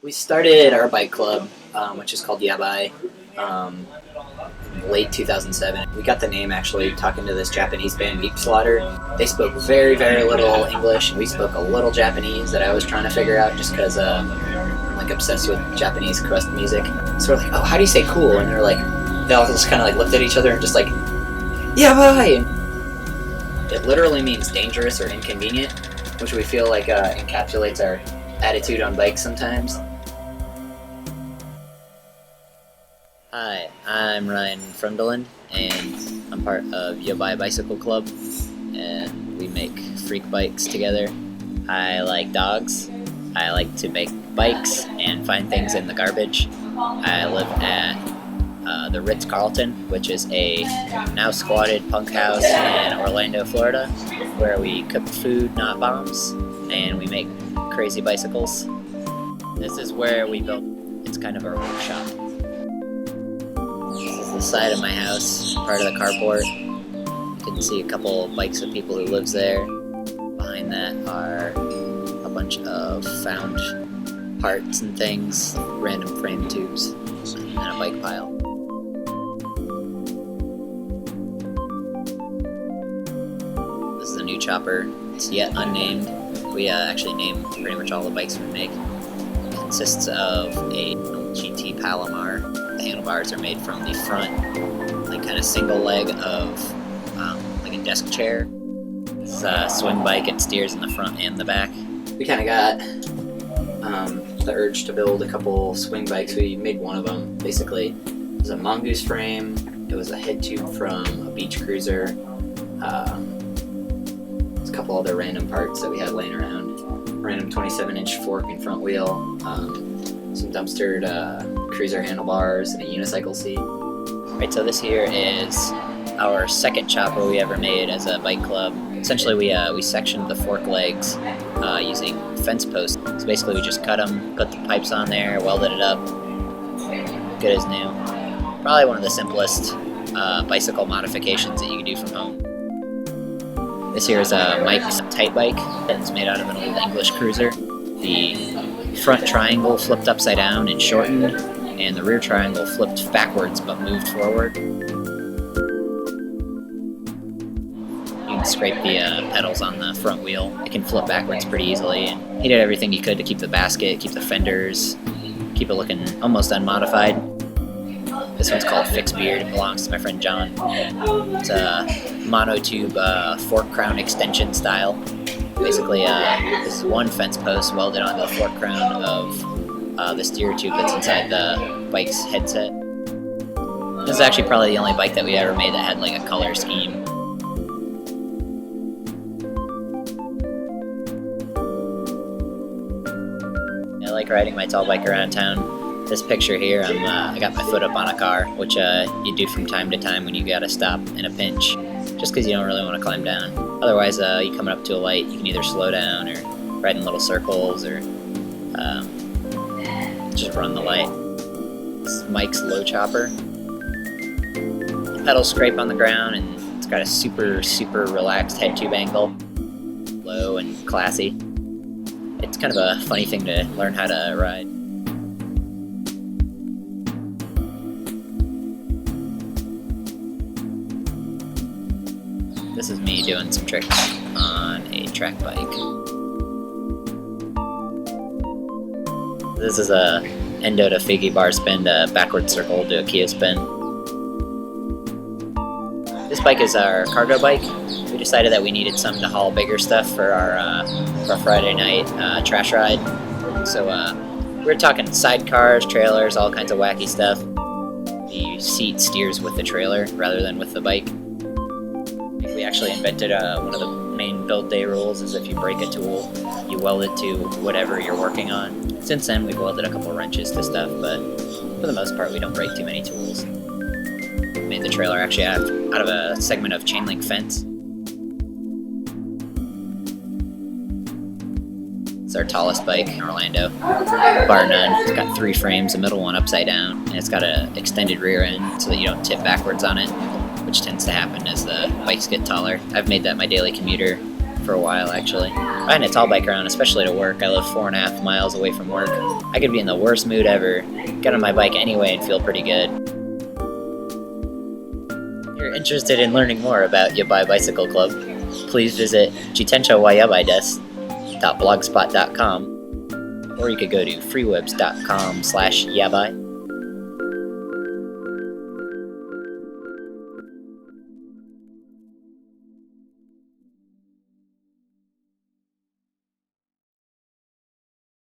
We started our bike club, which is called Yabai, late 2007. We got the name actually talking to this Japanese band, Meat Slaughter. They spoke very, very little English, and we spoke a little Japanese that I was trying to figure out just because I'm like obsessed with Japanese crust music. So we're like, oh, how do you say cool? And they're like, they all just kind of like looked at each other and just like, Yabai! And it literally means dangerous or inconvenient, which we feel like encapsulates our attitude on bikes sometimes. Hi, I'm Ryan Frundelen, and I'm part of Yabai Bicycle Club, and we make freak bikes together. I like dogs. I like to make bikes and find things in the garbage. I live at the Ritz-Carlton, which is a now squatted punk house in Orlando, Florida, where we cook food, not bombs, and we make crazy bicycles. This is where we built, it's kind of our workshop. This is the side of my house, part of the carport. You can see a couple bikes of people who lives there. Behind that are a bunch of found parts and things, random frame tubes, and a bike pile. This is a new chopper. It's yet unnamed. We actually named pretty much all the bikes we make. It consists of a GT Palomar. The handlebars are made from the front, like kind of single leg of like a desk chair. It's a swing bike. It steers in the front and the back. We kind of got the urge to build a couple swing bikes. We made one of them. Basically, it was a mongoose frame. It was a head tube from a beach cruiser. There's a couple other random parts that we had laying around. Random 27-inch fork and front wheel. Some dumpstered cruiser handlebars and a unicycle seat. Right, so this here is our second chopper we ever made as a bike club. Essentially, we sectioned the fork legs using fence posts. So basically, we just cut them, put the pipes on there, welded it up, good as new. Probably one of the simplest bicycle modifications that you can do from home. This here is a Mike's Tight Bike that's made out of an old English cruiser. The front triangle flipped upside down and shortened, and the rear triangle flipped backwards but moved forward. You can scrape the pedals on the front wheel. It can flip backwards pretty easily, and he did everything he could to keep the basket, keep the fenders, keep it looking almost unmodified. This one's called Fixed Beard. It belongs to my friend John. It's a monotube fork crown extension style. Basically, this is one fence post welded onto the fork crown of the steer tube that's inside the bike's headset. This is actually probably the only bike that we ever made that had like a color scheme. I like riding my tall bike around town. This picture here, I got my foot up on a car, which you do from time to time when you gotta stop in a pinch, just because you don't really want to climb down. Otherwise, you coming up to a light, you can either slow down or ride in little circles or just run the light. This is Mike's low chopper. The pedals scrape on the ground, and it's got a super, super relaxed head tube angle, low and classy. It's kind of a funny thing to learn how to ride. This is me doing some tricks on a track bike. This is a endo to Figgy bar spin to backward circle to a Kia spin. This bike is our cargo bike. We decided that we needed something to haul bigger stuff for our Friday night trash ride. So we were talking sidecars, trailers, all kinds of wacky stuff. The seat steers with the trailer rather than with the bike. We actually invented one of the main build day rules is if you break a tool, you weld it to whatever you're working on. Since then, we've welded a couple wrenches to stuff, but for the most part, we don't break too many tools. We made the trailer actually out of a segment of chain link fence. It's our tallest bike in Orlando, bar none. It's got 3 frames, the middle one upside down, and it's got an extended rear end so that you don't tip backwards on it, which tends to happen as the bikes get taller. I've made that my daily commuter for a while, actually. Riding a tall bike around, especially to work. I live 4.5 miles away from work. I could be in the worst mood ever, get on my bike anyway and feel pretty good. If you're interested in learning more about Yabai Bicycle Club, please visit jitencho.blogspot.com, or you could go to freewebs.com/yabai.